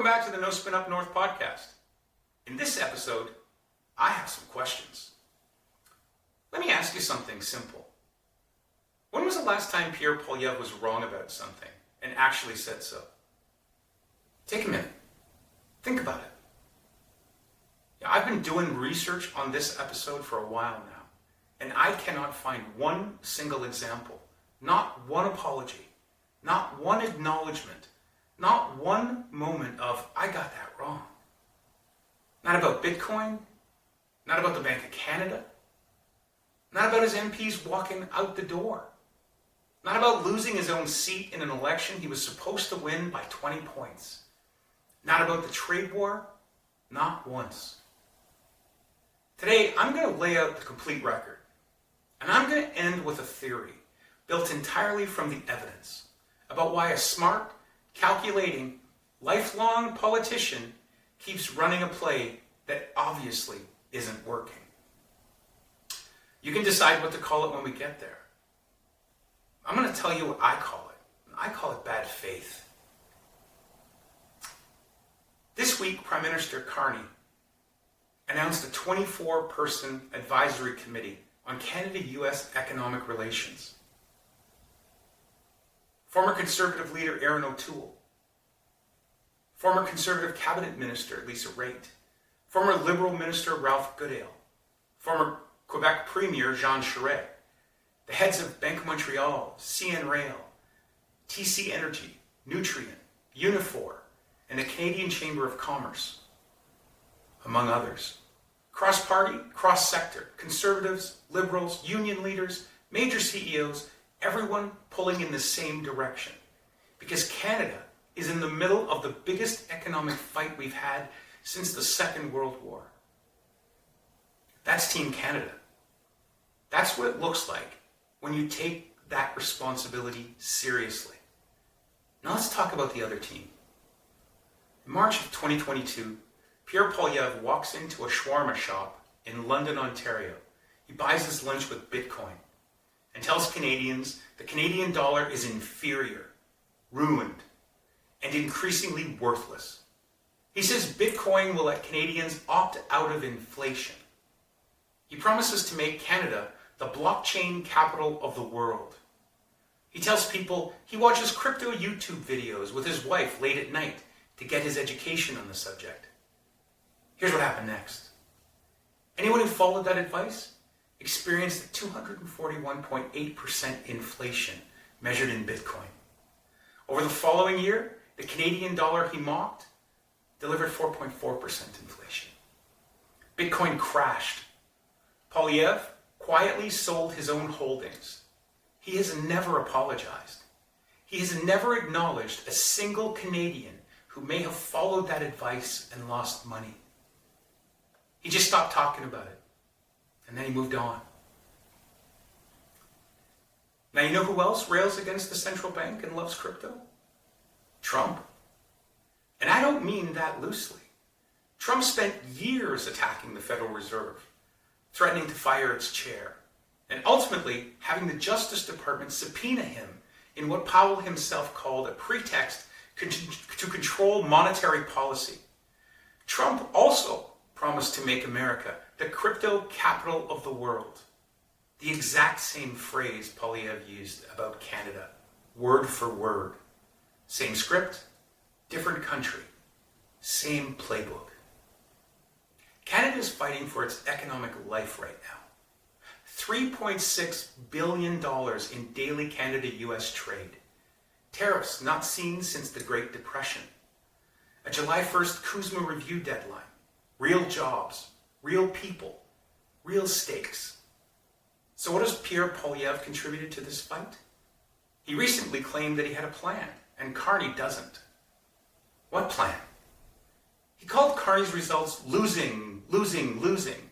back to the No Spin Up North podcast. In this episode, I have some questions. Let me ask you something simple. When was the last time Pierre Poilievre was wrong about something and actually said so? Take a minute. Think about it. I've been doing research on this episode for a while now, and I cannot find one single example, not one apology, not one acknowledgement, not one moment of, I got that wrong. Not about Bitcoin, not about the Bank of Canada, not about his MPs walking out the door, not about losing his own seat in an election he was supposed to win by 20 points, not about the trade war, not once. Today, I'm going to lay out the complete record, and I'm going to end with a theory built entirely from the evidence about why a smart, calculating, lifelong politician keeps running a play that obviously isn't working. You can decide what to call it when we get there. I'm going to tell you what I call it. I call it bad faith. This week, Prime Minister Carney announced a 24-person advisory committee on Canada-US economic relations. Former Conservative leader Erin O'Toole, former Conservative Cabinet Minister Lisa Raitt, former Liberal Minister Ralph Goodale, former Quebec Premier Jean Charest, the heads of Bank of Montreal, CN Rail, TC Energy, Nutrien, Unifor, and the Canadian Chamber of Commerce, among others. Cross-party, cross-sector, Conservatives, Liberals, union leaders, major CEOs, everyone pulling in the same direction. Because Canada is in the middle of the biggest economic fight we've had since the Second World War. That's Team Canada. That's what it looks like when you take that responsibility seriously. Now let's talk about the other team. In March of 2022, Pierre Poilievre walks into a shawarma shop in London, Ontario. He buys his lunch with Bitcoin and tells Canadians the Canadian dollar is inferior, ruined, and increasingly worthless. He says Bitcoin will let Canadians opt out of inflation. He promises to make Canada the blockchain capital of the world. He tells people he watches crypto YouTube videos with his wife late at night to get his education on the subject. Here's what happened next. Anyone who followed that advice experienced a 241.8% inflation measured in Bitcoin. Over the following year, the Canadian dollar he mocked delivered 4.4% inflation. Bitcoin crashed. Poilievre quietly sold his own holdings. He has never apologized. He has never acknowledged a single Canadian who may have followed that advice and lost money. He just stopped talking about it, and then he moved on. Now you know who else rails against the central bank and loves crypto? Trump. And I don't mean that loosely. Trump spent years attacking the Federal Reserve, threatening to fire its chair, and ultimately having the Justice Department subpoena him in what Powell himself called a pretext to control monetary policy. Trump also promised to make America the crypto capital of the world. The exact same phrase Poilievre used about Canada, word for word. Same script, different country, same playbook. Canada is fighting for its economic life right now. $3.6 billion in daily Canada-US trade. Tariffs not seen since the Great Depression. A July 1st CUSMA review deadline. Real jobs, real people, real stakes. So what has Pierre Poilievre contributed to this fight? He recently claimed that he had a plan, and Carney doesn't. What plan? He called Carney's results losing, losing, losing.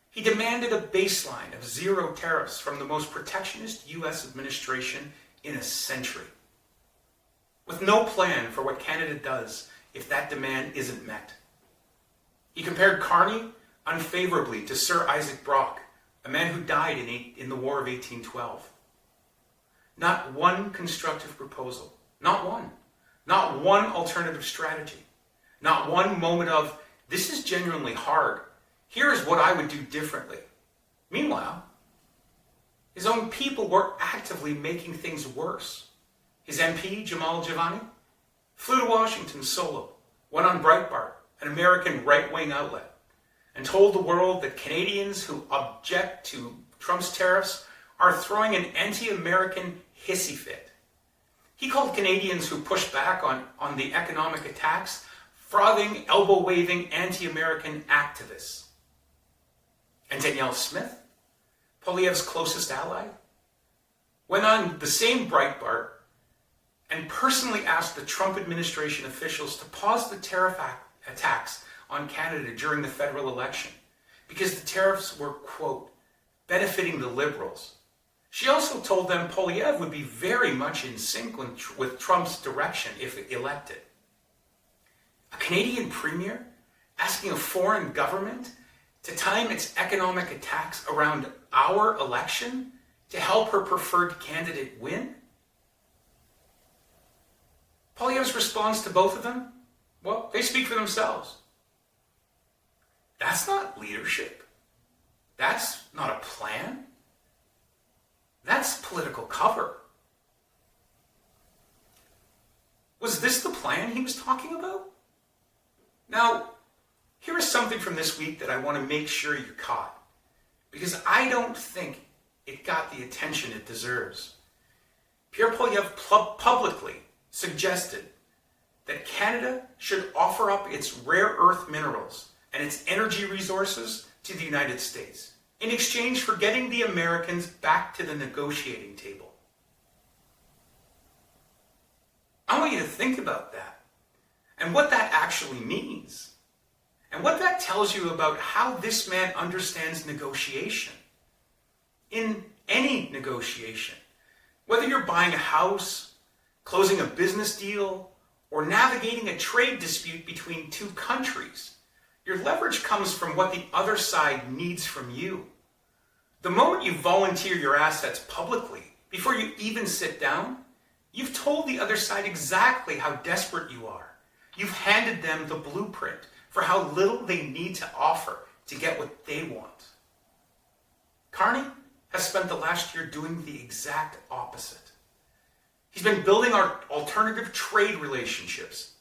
He demanded a baseline of zero tariffs from the most protectionist U.S. administration in a century, with no plan for what Canada does if that demand isn't met. He compared Carney unfavorably to Sir Isaac Brock, a man who died in the War of 1812. Not one constructive proposal, not one alternative strategy, Not one moment of, this is genuinely hard. Here is what I would do differently. Meanwhile, his own people were actively making things worse. His MP, Jamal Javani, flew to Washington solo, went on Breitbart, an American right-wing outlet, and told the world that Canadians who object to Trump's tariffs are throwing an anti-American hissy fit. He called Canadians who push back on the economic attacks frothing, elbow-waving anti-American activists. And Danielle Smith, Poilievre's closest ally, went on the same Breitbart and personally asked the Trump administration officials to pause the tariff attacks on Canada during the federal election because the tariffs were, quote, benefiting the Liberals. She also told them Poilievre would be very much in sync with Trump's direction if elected. A Canadian premier asking a foreign government to time its economic attacks around our election to help her preferred candidate win? Poilievre's response to both of them? Well, they speak for themselves. That's not leadership. That's not a plan. That's political cover. Was this the plan he was talking about? Now, here is something from this week that I want to make sure you caught, because I don't think it got the attention it deserves. Pierre Poilievre publicly suggested that Canada should offer up its rare earth minerals and its energy resources to the United States in exchange for getting the Americans back to the negotiating table. I want you to think about that and what that actually means and what that tells you about how this man understands negotiation. In any negotiation, whether you're buying a house, closing a business deal, or navigating a trade dispute between two countries, your leverage comes from what the other side needs from you. The moment you volunteer your assets publicly, before you even sit down, you've told the other side exactly how desperate you are. You've handed them the blueprint for how little they need to offer to get what they want. Carney has spent the last year doing the exact opposite. He's been building our alternative trade relationships.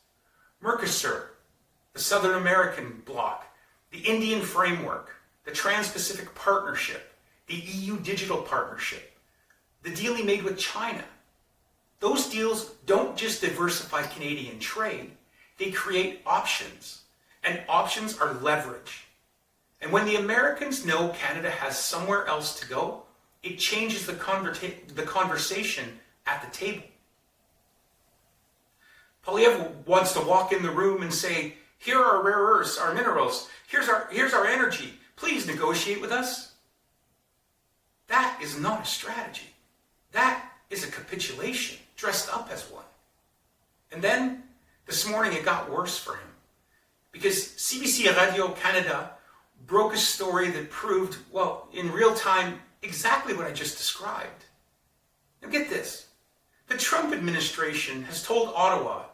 Mercosur, the Southern American bloc, the Indian framework, the Trans-Pacific Partnership, the EU Digital Partnership, the deal he made with China. Those deals don't just diversify Canadian trade, they create options. And options are leverage. And when the Americans know Canada has somewhere else to go, it changes the conversation at the table. Poilievre wants to walk in the room and say, here are our rare earths, our minerals, here's our energy, please negotiate with us. That is not a strategy. That is a capitulation, dressed up as one. And then, this morning it got worse for him. Because CBC Radio Canada broke a story that proved, well, in real time, exactly what I just described. Now get this. The Trump administration has told Ottawa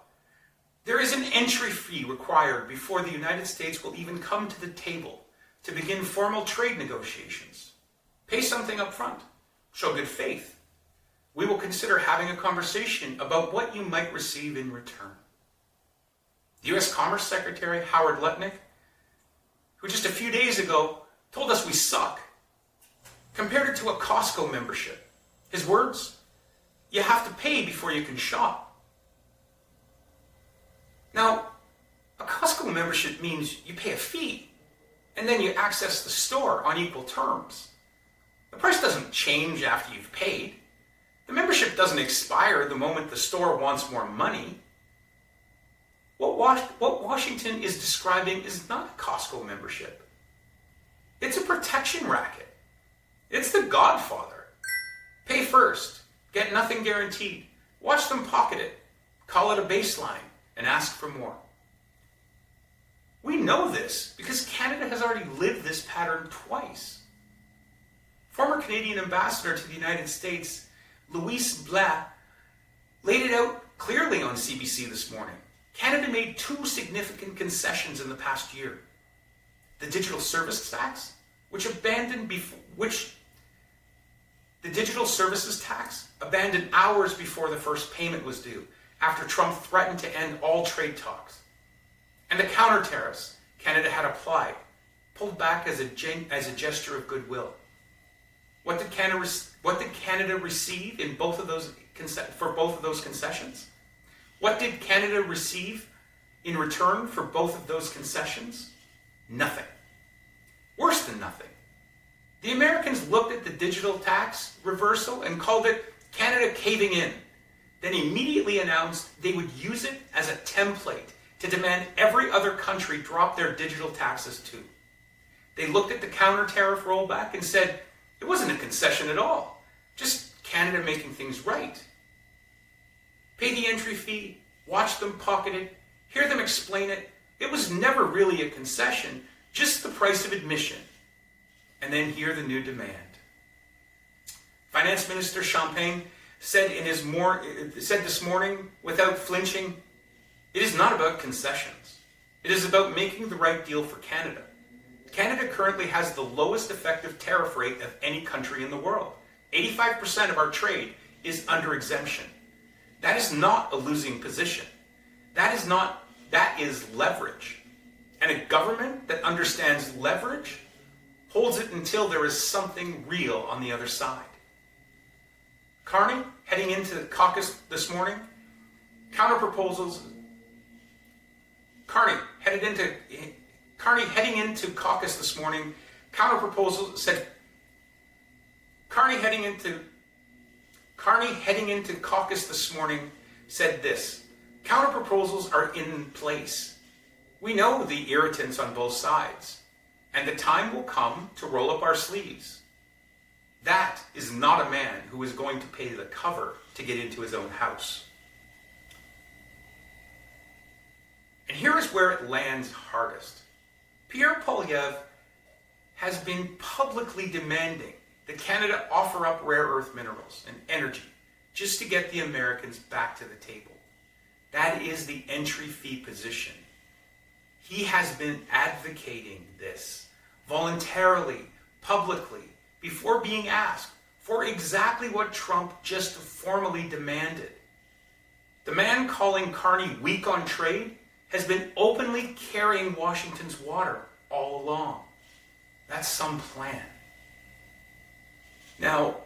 there is an entry fee required before the United States will even come to the table to begin formal trade negotiations. Pay something up front. Show good faith. We will consider having a conversation about what you might receive in return. The U.S. Commerce Secretary, Howard Lutnick, who just a few days ago told us we suck, compared it to a Costco membership. His words? You have to pay before you can shop. Now, a Costco membership means you pay a fee, and then you access the store on equal terms. The price doesn't change after you've paid. The membership doesn't expire the moment the store wants more money. What Washington is describing is not a Costco membership. It's a protection racket. It's the Godfather. Pay first, get nothing guaranteed, watch them pocket it, call it a baseline, and ask for more. We know this because Canada has already lived this pattern twice. Former Canadian ambassador to the United States, Louise Blas, laid it out clearly on CBC this morning. Canada made two significant concessions in the past year. The digital services tax, the digital services tax abandoned hours before the first payment was due, after Trump threatened to end all trade talks. And the counter tariffs Canada had applied, pulled back as a gesture of goodwill. What did Canada receive in both of those for both of those concessions? What did Canada receive in return for both of those concessions? Nothing. Worse than nothing. The Americans looked at the digital tax reversal and called it Canada caving in, then immediately announced they would use it as a template to demand every other country drop their digital taxes too. They looked at the counter tariff rollback and said it wasn't a concession at all, just Canada making things right. Pay the entry fee, watch them pocket it, hear them explain it. It was never really a concession, just the price of admission. And then hear the new demand. Finance Minister Champagne said this morning, without flinching, it is not about concessions. It is about making the right deal for Canada. Canada currently has the lowest effective tariff rate of any country in the world. 85% of our trade is under exemption. That is not a losing position. That is leverage. And a government that understands leverage holds it until there is something real on the other side. Carney, heading into the caucus this morning, Carney heading into caucus this morning, said this: counter proposals are in place. We know the irritants on both sides, and the time will come to roll up our sleeves. That is not a man who is going to pay the cover to get into his own house. And here is where it lands hardest. Pierre Poilievre has been publicly demanding that Canada offer up rare earth minerals and energy just to get the Americans back to the table. That is the entry fee position. He has been advocating this voluntarily, publicly, before being asked for exactly what Trump just formally demanded. The man calling Carney weak on trade has been openly carrying Washington's water all along. That's some plan. Now,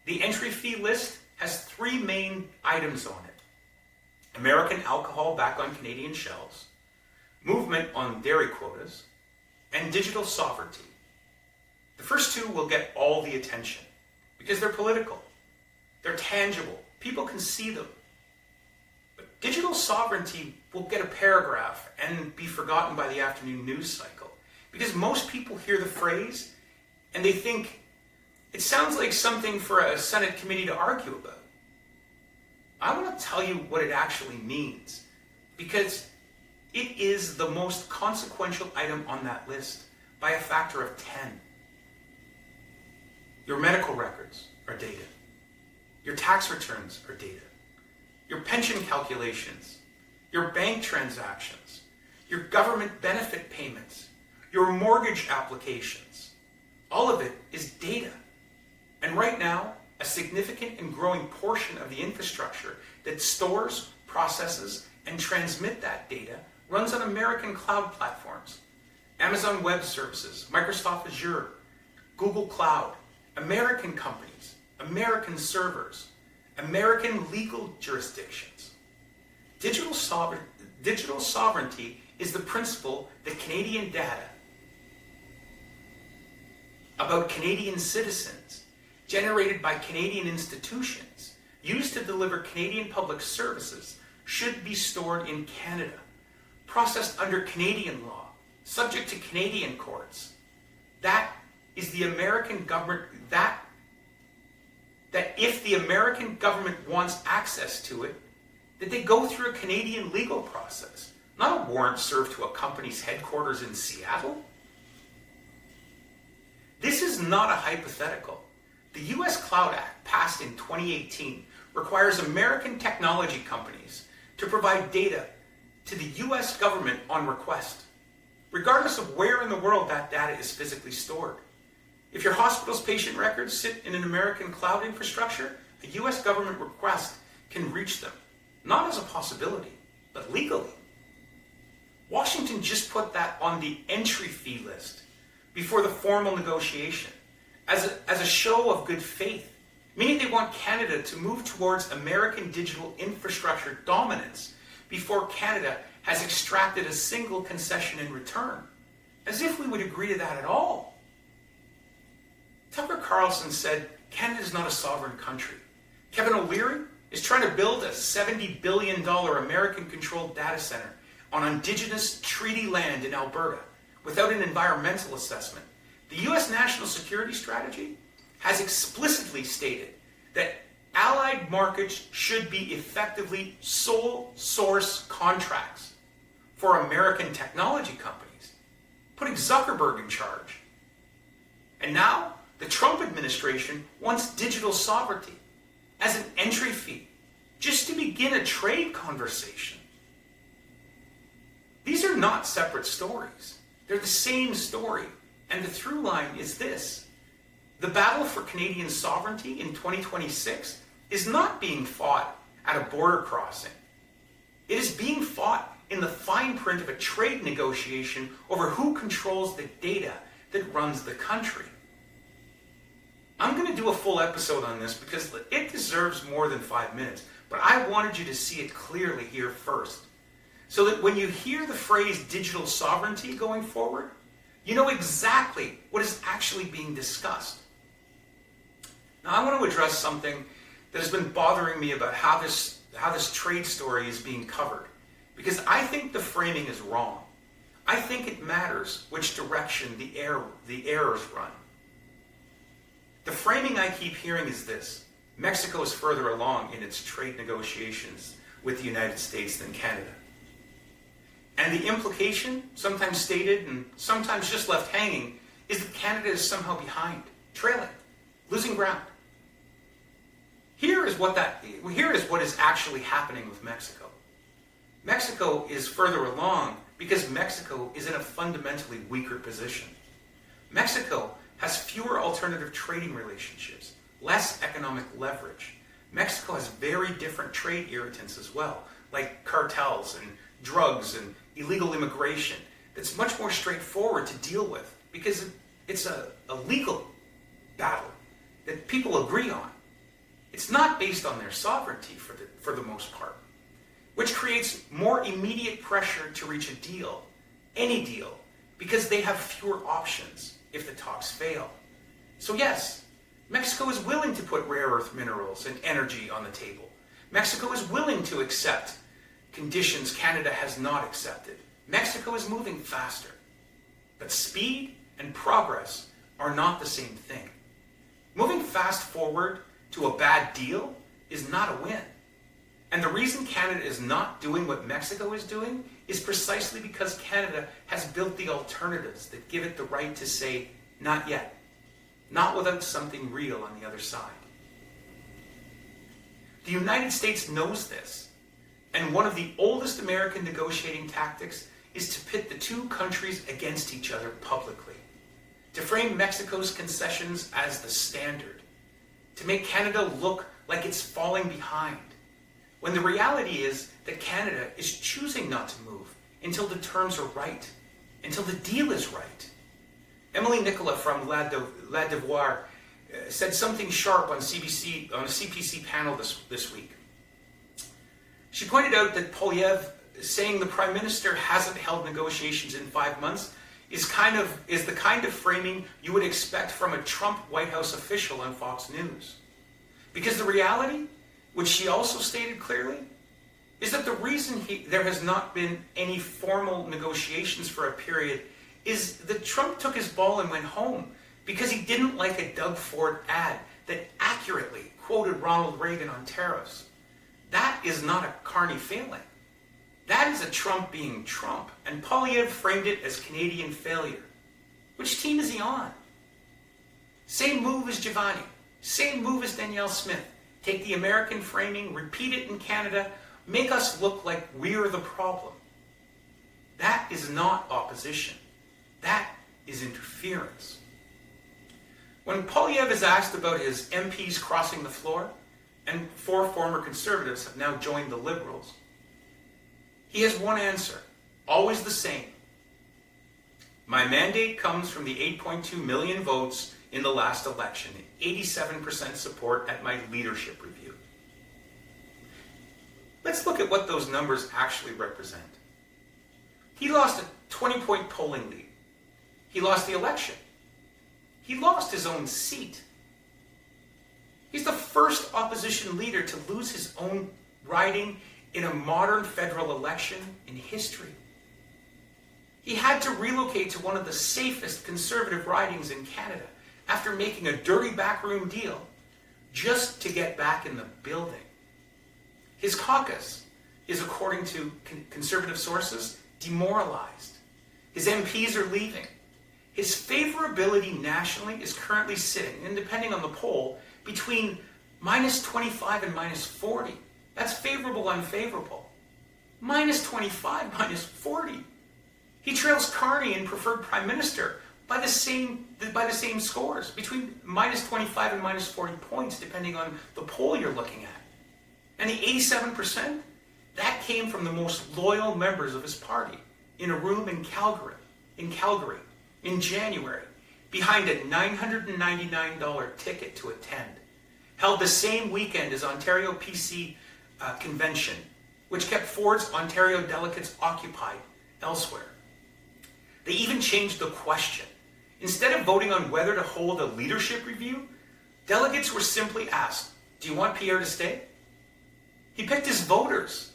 the entry fee list has three main items on it: American alcohol back on Canadian shelves, movement on dairy quotas, and digital sovereignty. The first two will get all the attention because they're political. They're tangible. People can see them. But digital sovereignty will get a paragraph and be forgotten by the afternoon news cycle because most people hear the phrase and they think it sounds like something for a Senate committee to argue about. I want to tell you what it actually means because it is the most consequential item on that list by a factor of 10. Your medical records are data. Your tax returns are data. Your pension calculations, your bank transactions, your government benefit payments, your mortgage applications. All of it is data. And right now, a significant and growing portion of the infrastructure that stores, processes, and transmit that data runs on American cloud platforms. Amazon Web Services, Microsoft Azure, Google Cloud, American companies, American servers, American legal jurisdictions. Digital sovereignty is the principle that Canadian data about Canadian citizens generated by Canadian institutions used to deliver Canadian public services should be stored in Canada, processed under Canadian law, subject to Canadian courts. That is the American government, that if the American government wants access to it, that they go through a Canadian legal process, not a warrant served to a company's headquarters in Seattle. This is not a hypothetical. The U.S. Cloud Act, passed in 2018, requires American technology companies to provide data to the US government on request, regardless of where in the world that data is physically stored. If your hospital's patient records sit in an American cloud infrastructure, a US government request can reach them, not as a possibility, but legally. Washington just put that on the entry fee list before the formal negotiation as a show of good faith, meaning they want Canada to move towards American digital infrastructure dominance before Canada has extracted a single concession in return, as if we would agree to that at all. Tucker Carlson said Canada is not a sovereign country. Kevin O'Leary is trying to build a $70 billion American-controlled data center on Indigenous treaty land in Alberta without an environmental assessment. The U.S. national security strategy has explicitly stated that allied markets should be effectively sole source contracts for American technology companies, putting Zuckerberg in charge. And now the Trump administration wants digital sovereignty as an entry fee, just to begin a trade conversation. These are not separate stories. They're the same story. And the through line is this. The battle for Canadian sovereignty in 2026 is not being fought at a border crossing. It is being fought in the fine print of a trade negotiation over who controls the data that runs the country. I'm going to do a full episode on this because it deserves more than 5 minutes, but I wanted you to see it clearly here first, so that when you hear the phrase digital sovereignty going forward, you know exactly what is actually being discussed. Now I want to address something that has been bothering me about how this trade story is being covered, because I think the framing is wrong. I think it matters which direction the errors run. The framing I keep hearing is this: Mexico is further along in its trade negotiations with the United States than Canada. And the implication, sometimes stated and sometimes just left hanging, is that Canada is somehow behind, trailing, losing ground. Here is what is actually happening with Mexico. Mexico is further along because Mexico is in a fundamentally weaker position. Mexico has fewer alternative trading relationships, less economic leverage. Mexico has very different trade irritants as well, like cartels and drugs and illegal immigration, that's much more straightforward to deal with because it's a legal battle that people agree on. It's not based on their sovereignty for the most part, which creates more immediate pressure to reach a deal, any deal, because they have fewer options if the talks fail. So yes, Mexico is willing to put rare earth minerals and energy on the table. Mexico is willing to accept conditions Canada has not accepted. Mexico is moving faster. But speed and progress are not the same thing. Moving fast forward to a bad deal is not a win. And the reason Canada is not doing what Mexico is doing is precisely because Canada has built the alternatives that give it the right to say, not yet. Not without something real on the other side. The United States knows this. And one of the oldest American negotiating tactics is to pit the two countries against each other publicly. To frame Mexico's concessions as the standard. To make Canada look like it's falling behind. When the reality is that Canada is choosing not to move until the terms are right, until the deal is right. Emily Nicola from La Devoir said something sharp on a CPC panel this week. She pointed out that Poilievre saying the Prime Minister hasn't held negotiations in 5 months is the kind of framing you would expect from a Trump White House official on Fox News. Because the reality, which she also stated clearly, is that the reason there has not been any formal negotiations for a period is that Trump took his ball and went home because he didn't like a Doug Ford ad that accurately quoted Ronald Reagan on tariffs. That is not a Carney failing. That is a Trump being Trump, and Poilievre framed it as Canadian failure. Which team is he on? Same move as Giovanni, same move as Danielle Smith. Take the American framing, repeat it in Canada, make us look like we're the problem. That is not opposition. That is interference. When Poilievre is asked about his MPs crossing the floor, and 4 former Conservatives have now joined the Liberals, he has one answer, always the same. My mandate comes from the 8.2 million votes in the last election, 87% support at my leadership review. Let's look at what those numbers actually represent. He lost a 20-point polling lead. He lost the election. He lost his own seat. He's the first opposition leader to lose his own riding in a modern federal election in history. He had to relocate to one of the safest Conservative ridings in Canada after making a dirty backroom deal just to get back in the building. His caucus is, according to Conservative sources, demoralized. His MPs are leaving. His favorability nationally is currently sitting, and depending on the poll, between minus 25 and minus 40. That's favorable, unfavorable. Minus 25, minus 40. He trails Carney in preferred prime minister by the same scores, between minus 25 and minus 40 points, depending on the poll you're looking at. And the 87%, that came from the most loyal members of his party in a room in Calgary, in January, behind a $999 ticket to attend, held the same weekend as Ontario PC convention, which kept Ford's Ontario delegates occupied elsewhere. They even changed the question. Instead of voting on whether to hold a leadership review, delegates were simply asked, do you want Pierre to stay? He picked his voters.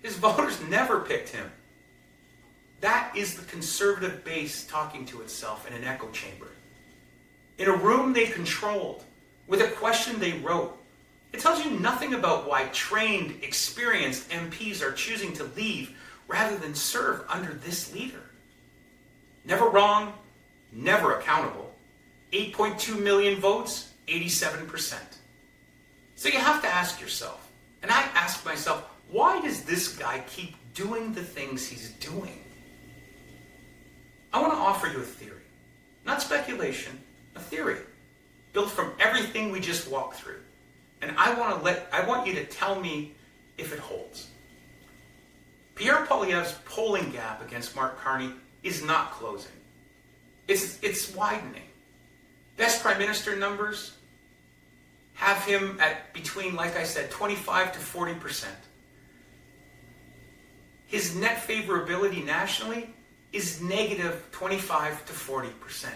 His voters never picked him. That is the Conservative base talking to itself in an echo chamber. In a room they controlled, with a question they wrote. It tells you nothing about why trained, experienced MPs are choosing to leave rather than serve under this leader. Never wrong, never accountable. 8.2 million votes, 87%. So you have to ask yourself, and I ask myself, why does this guy keep doing the things he's doing? I want to offer you a theory. Not speculation, a theory. Built from everything we just walked through. And I want you to tell me if it holds. Pierre Poilievre's polling gap against Mark Carney is not closing. It's widening. Best Prime Minister numbers have him at between, like I said, 25 to 40%. His net favorability nationally is negative 25 to 40%.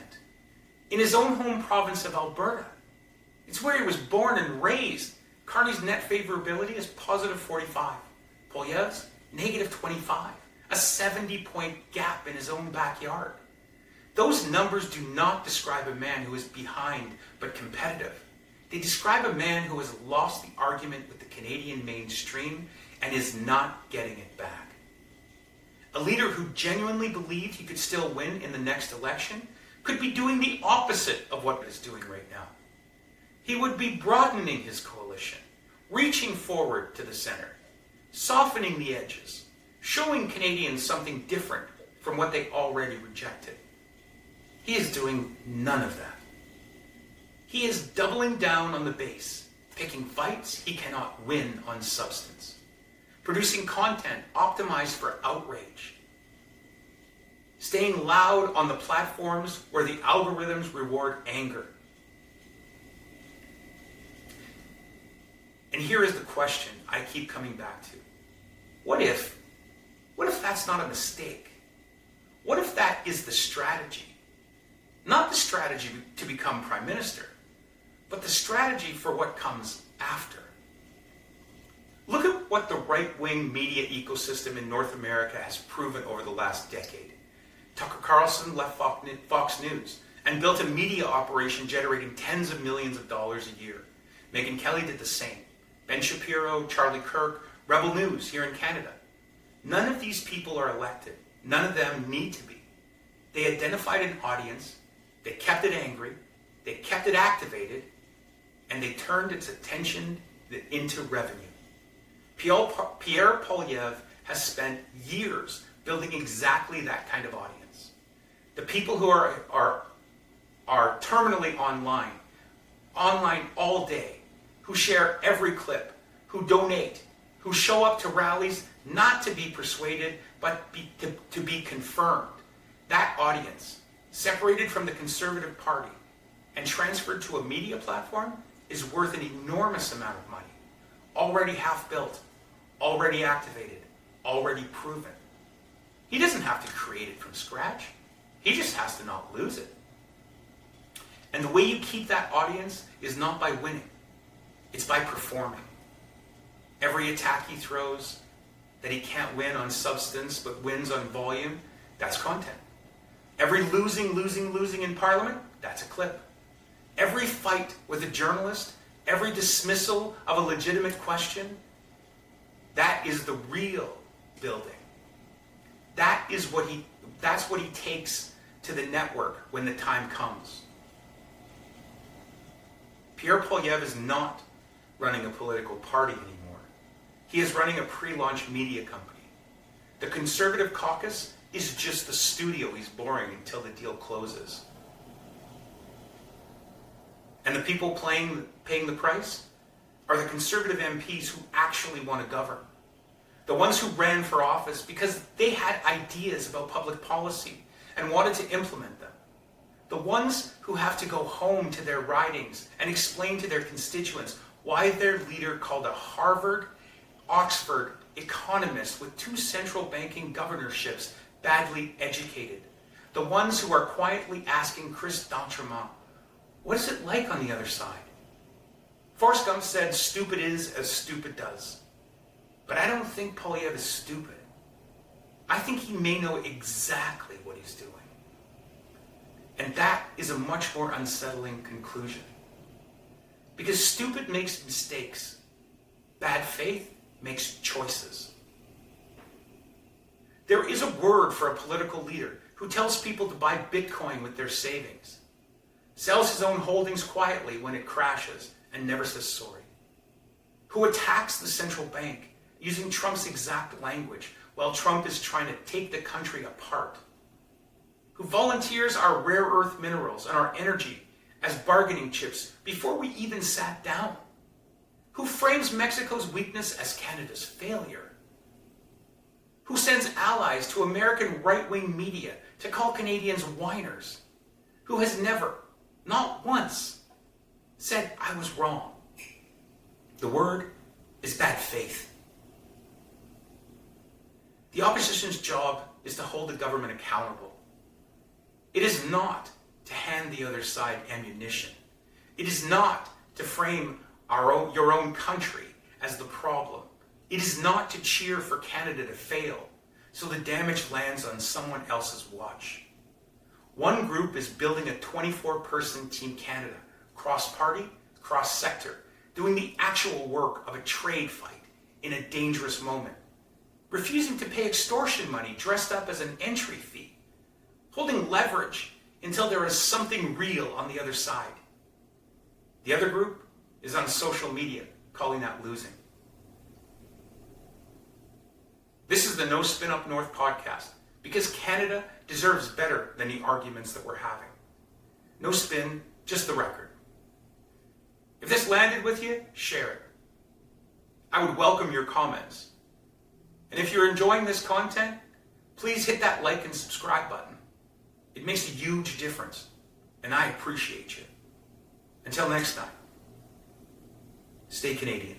In his own home province of Alberta, it's where he was born and raised, Carney's net favorability is positive 45. Poilievre's negative 25. A 70-point gap in his own backyard. Those numbers do not describe a man who is behind but competitive. They describe a man who has lost the argument with the Canadian mainstream and is not getting it back. A leader who genuinely believed he could still win in the next election could be doing the opposite of what he's doing right now. He would be broadening his coalition, reaching forward to the center, softening the edges, showing Canadians something different from what they already rejected. He is doing none of that. He is doubling down on the base, picking fights he cannot win on substance, producing content optimized for outrage, staying loud on the platforms where the algorithms reward anger. And here is the question I keep coming back to. What if that's not a mistake? What if that is the strategy? Not the strategy to become prime minister, but the strategy for what comes after. Look at what the right-wing media ecosystem in North America has proven over the last decade. Tucker Carlson left Fox News and built a media operation generating tens of millions of dollars a year. Megyn Kelly did the same. Ben Shapiro, Charlie Kirk, Rebel News here in Canada. None of these people are elected. None of them need to be. They identified an audience, they kept it angry, they kept it activated, and they turned its attention into revenue. Pierre Poilievre has spent years building exactly that kind of audience. The people who are terminally online all day, who share every clip, who donate, who show up to rallies not to be persuaded, but to be confirmed. That audience, separated from the Conservative Party and transferred to a media platform, is worth an enormous amount of money. Already half built, already activated, already proven. He doesn't have to create it from scratch. He just has to not lose it. And the way you keep that audience is not by winning. It's by performing. Every attack he throws that he can't win on substance but wins on volume, that's content. Every losing in Parliament, that's a clip. Every fight with a journalist, every dismissal of a legitimate question, that is the real building. That's what he takes to the network when the time comes. Pierre Poilievre is not running a political party anymore. He is running a pre-launch media company. The Conservative caucus is just the studio he's boring until the deal closes. And the people paying the price are the Conservative MPs who actually want to govern. The ones who ran for office because they had ideas about public policy and wanted to implement them. The ones who have to go home to their ridings and explain to their constituents why their leader, called a Harvard, Oxford economist with 2 central banking governorships, badly educated. The ones who are quietly asking Chris d'Entremont, what is it like on the other side? Forrest Gump said, stupid is as stupid does. But I don't think Poilievre is stupid. I think he may know exactly what he's doing. And that is a much more unsettling conclusion. Because stupid makes mistakes. Bad faith makes choices. There is a word for a political leader who tells people to buy Bitcoin with their savings, sells his own holdings quietly when it crashes, and never says sorry, who attacks the central bank using Trump's exact language while Trump is trying to take the country apart, who volunteers our rare earth minerals and our energy as bargaining chips before we even sat down, who frames Mexico's weakness as Canada's failure, who sends allies to American right-wing media to call Canadians whiners, who has never, not once, said, I was wrong. The word is bad faith. The opposition's job is to hold the government accountable. It is not to hand the other side ammunition. It is not to frame your own country as the problem. It is not to cheer for Canada to fail so the damage lands on someone else's watch. One group is building a 24-person Team Canada, cross-party, cross-sector, doing the actual work of a trade fight in a dangerous moment, refusing to pay extortion money dressed up as an entry fee, holding leverage until there is something real on the other side. The other group is on social media, calling that losing. This is the No Spin Up North podcast, because Canada deserves better than the arguments that we're having. No spin, just the record. If this landed with you, share it. I would welcome your comments. And if you're enjoying this content, please hit that like and subscribe button. It makes a huge difference, and I appreciate you. Until next time, stay Canadian.